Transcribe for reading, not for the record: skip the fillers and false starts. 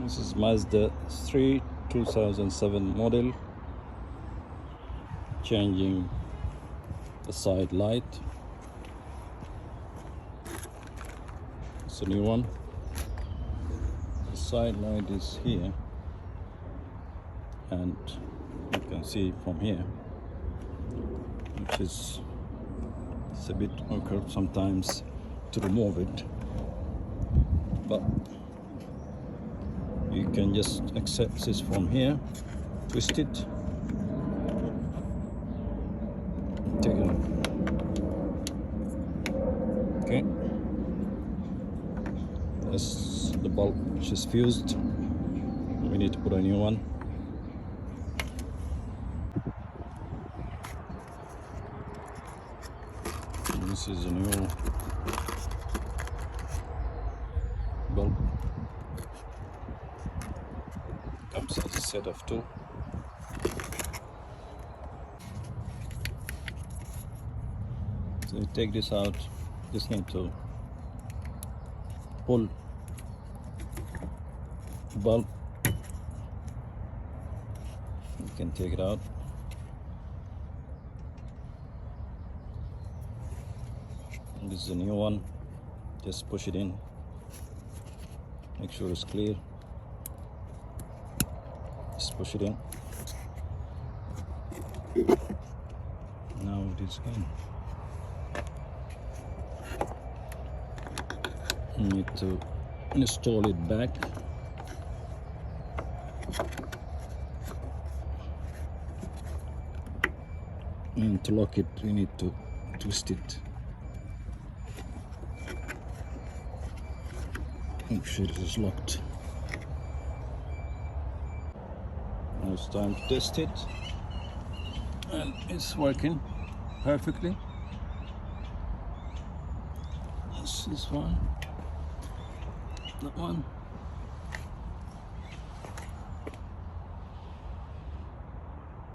This is Mazda 3 2007 model. Changing the side light. It's a new one. The side light is here, and you can see from here, which is it's a bit awkward sometimes to remove it, but you can just access this from here, twist it, take it off. Okay, that's the bulb which is fused. We need to put a new one. This is a new bulb. Comes as a set of two. So you take this out, just need to pull the bulb. You can take it out. And this is a new one. Just push it in. Make sure it's clear. Just push it in. Now it is in. You need to install it back. And to lock it, you need to twist it. Make sure it is locked. Now it's time to test it, and it's working perfectly. This one, that one.